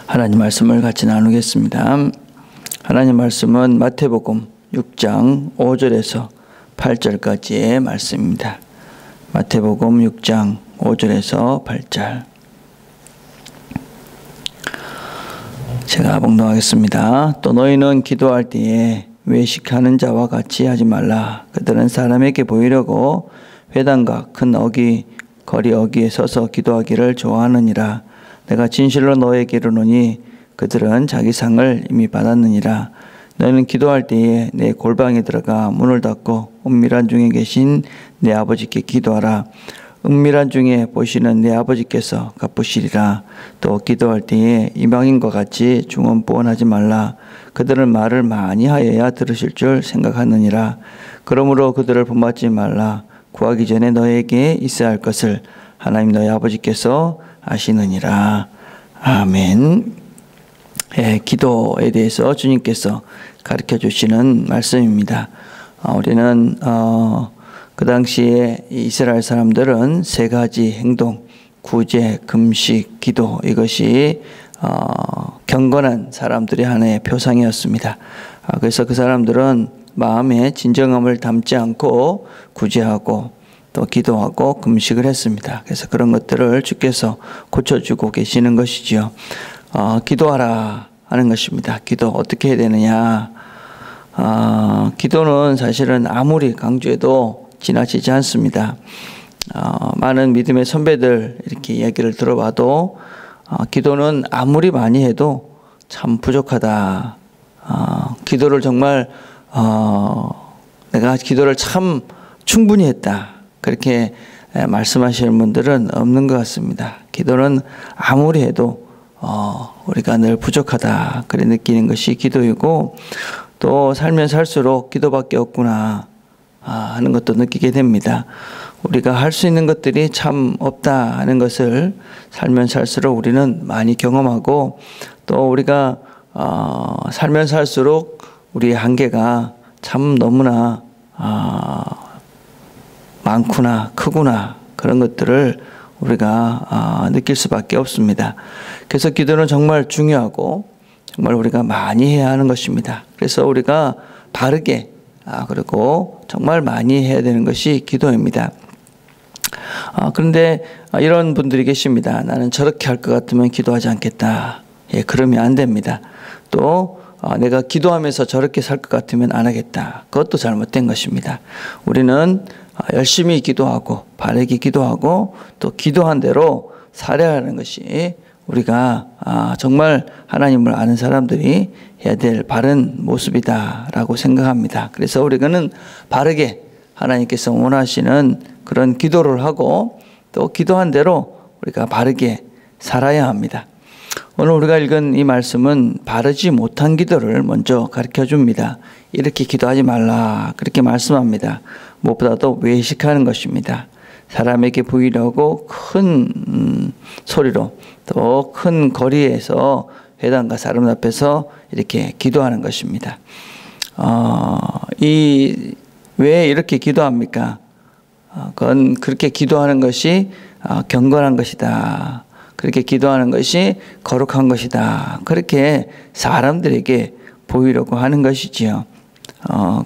하나님 말씀을 같이 나누겠습니다. 하나님 말씀은 마태복음 6장 5절에서 8절까지의 말씀입니다. 마태복음 6장 5절에서 8절. 제가 봉독하겠습니다. 또 너희는 기도할 때에 외식하는 자와 같이 하지 말라. 그들은 사람에게 보이려고 회당과 큰 거리 어귀에 서서 기도하기를 좋아하느니라. 내가 진실로 너에게 이르노니 그들은 자기 상을 이미 받았느니라. 너희는 기도할 때에 내 골방에 들어가 문을 닫고 은밀한 중에 계신 내 아버지께 기도하라. 은밀한 중에 보시는 내 아버지께서 갚으시리라. 또 기도할 때에 이방인과 같이 중언부언하지 말라. 그들은 말을 많이 하여야 들으실 줄 생각하느니라. 그러므로 그들을 본받지 말라. 구하기 전에 너에게 있어야 할 것을 하나님 너희 아버지께서 아시느니라. 아멘. 기도에 대해서 주님께서 가르쳐 주시는 말씀입니다. 우리는 그 당시에 이스라엘 사람들은 세 가지 행동, 구제, 금식, 기도, 이것이 경건한 사람들의 하나의 표상이었습니다. 그래서 그 사람들은 마음에 진정함을 담지 않고 구제하고 또 기도하고 금식을 했습니다. 그래서 그런 것들을 주께서 고쳐주고 계시는 것이지요. 기도하라 하는 것입니다. 기도 어떻게 해야 되느냐. 기도는 사실은 아무리 강조해도 지나치지 않습니다. 많은 믿음의 선배들 이렇게 이야기를 들어봐도 기도는 아무리 많이 해도 참 부족하다. 기도를 정말 내가 기도를 참 충분히 했다. 그렇게 말씀하시는 분들은 없는 것 같습니다. 기도는 아무리 해도 우리가 늘 부족하다. 그래 느끼는 것이 기도이고 또 살면 살수록 기도밖에 없구나 하는 것도 느끼게 됩니다. 우리가 할 수 있는 것들이 참 없다 하는 것을 살면 살수록 우리는 많이 경험하고 또 우리가 살면 살수록 우리의 한계가 참 너무나 많구나, 크구나, 그런 것들을 우리가 느낄 수밖에 없습니다. 그래서 기도는 정말 중요하고 정말 우리가 많이 해야 하는 것입니다. 그래서 우리가 바르게 그리고 정말 많이 해야 되는 것이 기도입니다. 그런데 이런 분들이 계십니다. 나는 저렇게 할 것 같으면 기도하지 않겠다. 그러면 안 됩니다. 또 내가 기도하면서 저렇게 살 것 같으면 안 하겠다. 그것도 잘못된 것입니다. 우리는 열심히 기도하고 바르게 기도하고 또 기도한 대로 살아야 하는 것이 우리가 정말 하나님을 아는 사람들이 해야 될 바른 모습이다라고 생각합니다. 그래서 우리는 바르게 하나님께서 원하시는 그런 기도를 하고 또 기도한 대로 우리가 바르게 살아야 합니다. 오늘 우리가 읽은 이 말씀은 바르지 못한 기도를 먼저 가르쳐 줍니다. 이렇게 기도하지 말라 그렇게 말씀합니다. 무엇보다도 외식하는 것입니다. 사람에게 보이려고 큰 소리로 또 큰 거리에서 회당과 사람 앞에서 이렇게 기도하는 것입니다. 왜 이렇게 기도합니까? 그건 그렇게 기도하는 것이 경건한 것이다. 그렇게 기도하는 것이 거룩한 것이다. 그렇게 사람들에게 보이려고 하는 것이지요.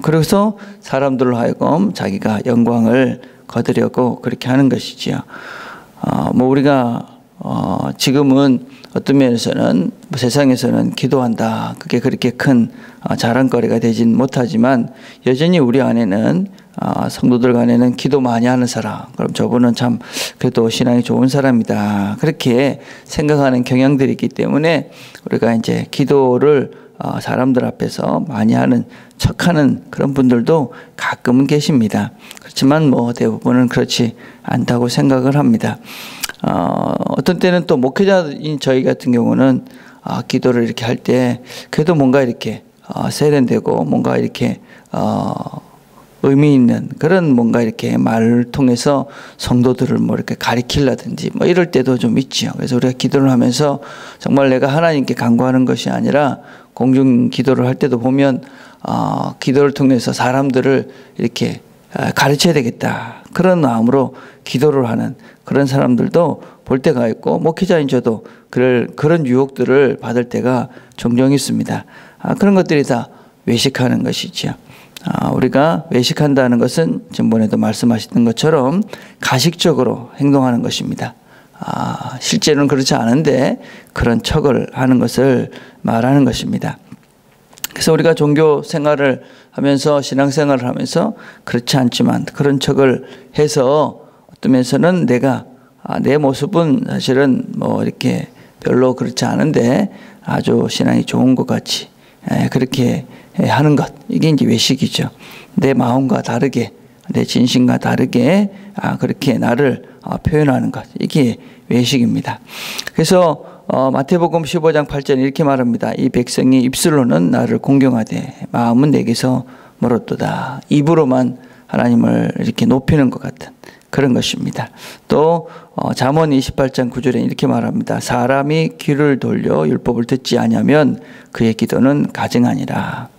그래서 사람들로 하여금 자기가 영광을 거두려고 그렇게 하는 것이지요. 우리가 지금은 어떤 면에서는 세상에서는 기도한다. 그게 그렇게 큰 자랑거리가 되진 못하지만 여전히 우리 안에는 성도들 간에는 기도 많이 하는 사람, 그럼 저분은 참 그래도 신앙이 좋은 사람이다. 그렇게 생각하는 경향들이 있기 때문에 우리가 이제 기도를 사람들 앞에서 많이 하는 척하는 그런 분들도 가끔은 계십니다. 그렇지만 대부분은 그렇지 않다고 생각을 합니다. 어떤 때는 또 목회자인 저희 같은 경우는 기도를 이렇게 할 때 그래도 뭔가 이렇게 세련되고 뭔가 이렇게 의미 있는 그런 뭔가 이렇게 말을 통해서 성도들을 이렇게 가리키려든지 이럴 때도 좀 있지요. 그래서 우리가 기도를 하면서 정말 내가 하나님께 간구하는 것이 아니라 공중 기도를 할 때도 보면 기도를 통해서 사람들을 이렇게 가르쳐야 되겠다. 그런 마음으로 기도를 하는 그런 사람들도 볼 때가 있고, 목회자인 저도 그런 유혹들을 받을 때가 종종 있습니다. 그런 것들이 다 외식하는 것이죠. 우리가 외식한다는 것은 전번에도 말씀하셨던 것처럼 가식적으로 행동하는 것입니다. 실제로는 그렇지 않은데 그런 척을 하는 것을 말하는 것입니다. 그래서 우리가 종교 생활을 하면서 신앙생활을 하면서 그렇지 않지만 그런 척을 해서 어떤 면에서는 내 모습은 사실은 뭐 이렇게 별로 그렇지 않은데 아주 신앙이 좋은 것 같이 그렇게 하는 것, 이게 이제 외식이죠. 내 마음과 다르게, 내 진심과 다르게 그렇게 나를 표현하는 것, 이게 외식입니다. 그래서 마태복음 15장 8절에 이렇게 말합니다. 이 백성이 입술로는 나를 공경하되 마음은 내게서 멀었도다. 입으로만 하나님을 이렇게 높이는 것 같은 그런 것입니다. 또 잠언 28장 9절에 이렇게 말합니다. 사람이 귀를 돌려 율법을 듣지 아니하면 그의 기도는 가증하니라.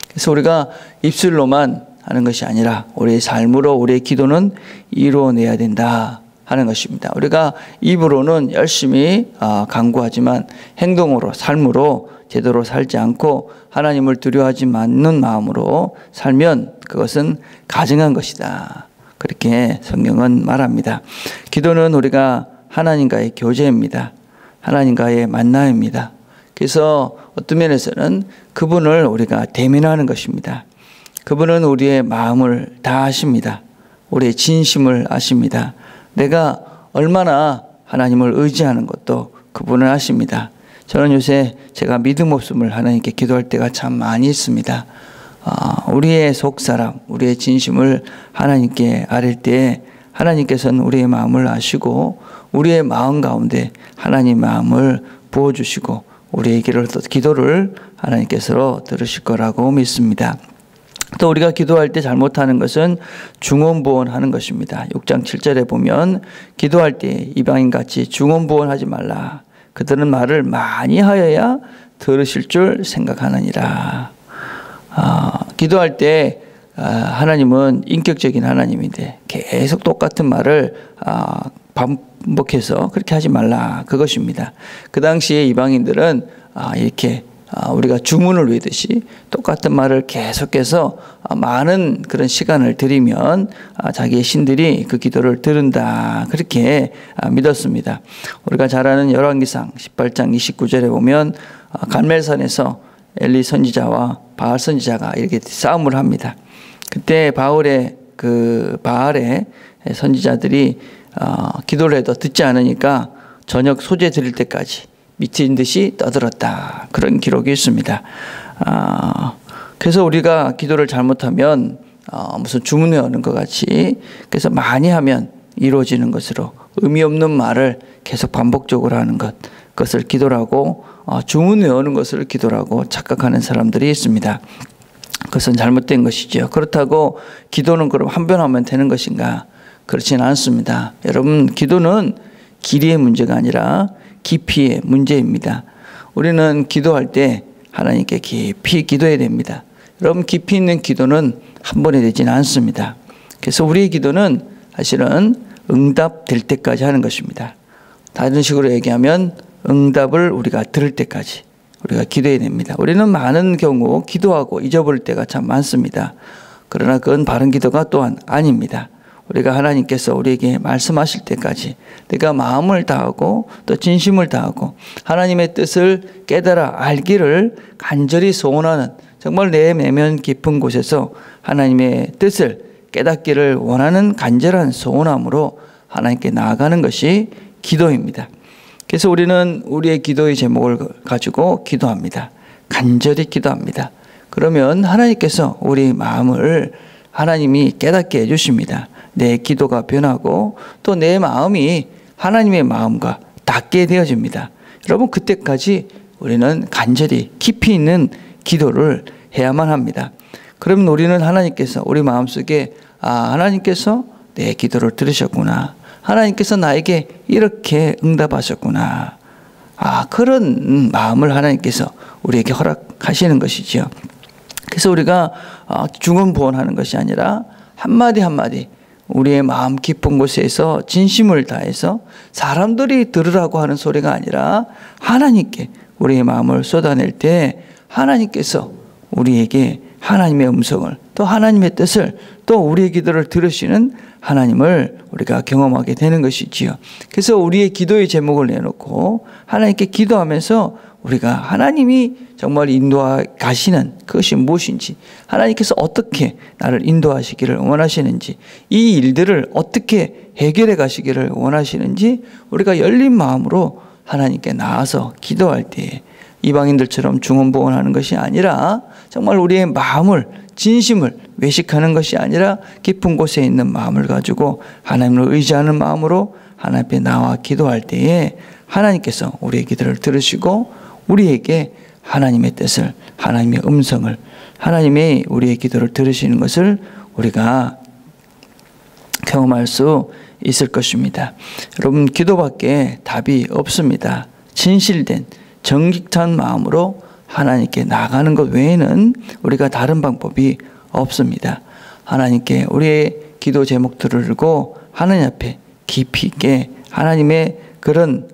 그래서 우리가 입술로만 하는 것이 아니라 우리의 삶으로 우리의 기도는 이루어내야 된다 하는 것입니다. 우리가 입으로는 열심히 간구하지만 행동으로, 삶으로 제대로 살지 않고 하나님을 두려워하지 않는 마음으로 살면 그것은 가증한 것이다. 그렇게 성경은 말합니다. 기도는 우리가 하나님과의 교제입니다. 하나님과의 만남입니다. 그래서 어떤 면에서는 그분을 우리가 대면하는 것입니다. 그분은 우리의 마음을 다 아십니다. 우리의 진심을 아십니다. 내가 얼마나 하나님을 의지하는 것도 그분을 아십니다. 저는 요새 제가 믿음 없음을 하나님께 기도할 때가 참 많이 있습니다. 우리의 속사람, 우리의 진심을 하나님께 아릴 때 하나님께서는 우리의 마음을 아시고 우리의 마음 가운데 하나님 마음을 부어주시고 우리의 기도를 하나님께서 들으실 거라고 믿습니다. 또 우리가 기도할 때 잘못하는 것은 중언부언하는 것입니다. 6장 7절에 보면 기도할 때 이방인같이 중언부언하지 말라. 그들은 말을 많이 하여야 들으실 줄 생각하느니라. 기도할 때 하나님은 인격적인 하나님인데 계속 똑같은 말을 반복해서 그렇게 하지 말라, 그것입니다. 그 당시에 이방인들은 이렇게 우리가 주문을 외우듯이 똑같은 말을 계속해서 많은 그런 시간을 들이면 자기의 신들이 그 기도를 들은다, 그렇게 믿었습니다. 우리가 잘 아는 열왕기상 18장 29절에 보면 갈멜산에서 엘리 선지자와 바알 선지자가 이렇게 싸움을 합니다. 그때 바알의 선지자들이 기도를 해도 듣지 않으니까 저녁 소재 드릴 때까지 미친 듯이 떠들었다, 그런 기록이 있습니다. 그래서 우리가 기도를 잘못하면 무슨 주문해 오는 것 같이, 그래서 많이 하면 이루어지는 것으로 의미 없는 말을 계속 반복적으로 하는 그것을 기도라고, 주문해 오는 것을 기도라고 착각하는 사람들이 있습니다. 그것은 잘못된 것이죠. 그렇다고 기도는 그럼 한 번 하면 되는 것인가? 그렇지는 않습니다. 여러분, 기도는 길이의 문제가 아니라 깊이의 문제입니다. 우리는 기도할 때 하나님께 깊이 기도해야 됩니다. 여러분, 깊이 있는 기도는 한 번에 되지는 않습니다. 그래서 우리의 기도는 사실은 응답될 때까지 하는 것입니다. 다른 식으로 얘기하면 응답을 우리가 들을 때까지 우리가 기도해야 됩니다. 우리는 많은 경우 기도하고 잊어버릴 때가 참 많습니다. 그러나 그건 바른 기도가 또한 아닙니다. 우리가 하나님께서 우리에게 말씀하실 때까지 내가 마음을 다하고 또 진심을 다하고 하나님의 뜻을 깨달아 알기를 간절히 소원하는, 정말 내 내면 깊은 곳에서 하나님의 뜻을 깨닫기를 원하는 간절한 소원함으로 하나님께 나아가는 것이 기도입니다. 그래서 우리는 우리의 기도의 제목을 가지고 기도합니다. 간절히 기도합니다. 그러면 하나님께서 우리 마음을 하나님이 깨닫게 해주십니다. 내 기도가 변하고 또 내 마음이 하나님의 마음과 닿게 되어집니다. 여러분, 그때까지 우리는 간절히 깊이 있는 기도를 해야만 합니다. 그러면 우리는 하나님께서 우리 마음속에 하나님께서 내 기도를 들으셨구나, 하나님께서 나에게 이렇게 응답하셨구나, 그런 마음을 하나님께서 우리에게 허락하시는 것이죠. 그래서 우리가 중언부언하는 것이 아니라 한마디 한마디 우리의 마음 깊은 곳에서 진심을 다해서 사람들이 들으라고 하는 소리가 아니라 하나님께 우리의 마음을 쏟아낼 때 하나님께서 우리에게 하나님의 음성을 또 하나님의 뜻을 또 우리의 기도를 들으시는 하나님을 우리가 경험하게 되는 것이지요. 그래서 우리의 기도의 제목을 내놓고 하나님께 기도하면서 우리가 하나님이 정말 인도하 가시는 그것이 무엇인지, 하나님께서 어떻게 나를 인도하시기를 원하시는지, 이 일들을 어떻게 해결해 가시기를 원하시는지 우리가 열린 마음으로 하나님께 나아서 기도할 때에 이방인들처럼 중언부언하는 것이 아니라 정말 우리의 마음을, 진심을 외식하는 것이 아니라 깊은 곳에 있는 마음을 가지고 하나님을 의지하는 마음으로 하나님 앞에 나와 기도할 때에 하나님께서 우리의 기도를 들으시고 우리에게 하나님의 뜻을, 하나님의 음성을, 하나님의 우리의 기도를 들으시는 것을 우리가 경험할 수 있을 것입니다. 여러분, 기도밖에 답이 없습니다. 진실된 정직한 마음으로 하나님께 나가는 것 외에는 우리가 다른 방법이 없습니다. 하나님께 우리의 기도 제목들을 들고 하나님 앞에 깊이 있게 하나님의 그런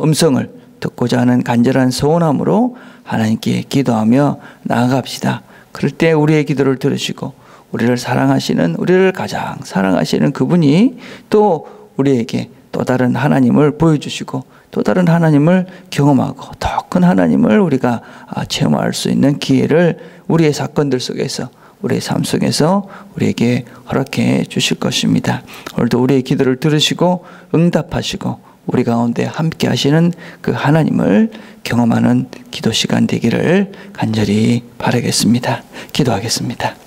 음성을 듣고자 하는 간절한 소원함으로 하나님께 기도하며 나아갑시다. 그럴 때 우리의 기도를 들으시고 우리를 사랑하시는, 우리를 가장 사랑하시는 그분이 또 우리에게 또 다른 하나님을 보여주시고 또 다른 하나님을 경험하고 더 큰 하나님을 우리가 체험할 수 있는 기회를 우리의 사건들 속에서, 우리의 삶 속에서 우리에게 허락해 주실 것입니다. 오늘도 우리의 기도를 들으시고 응답하시고 우리 가운데 함께 하시는 그 하나님을 경험하는 기도 시간 되기를 간절히 바라겠습니다. 기도하겠습니다.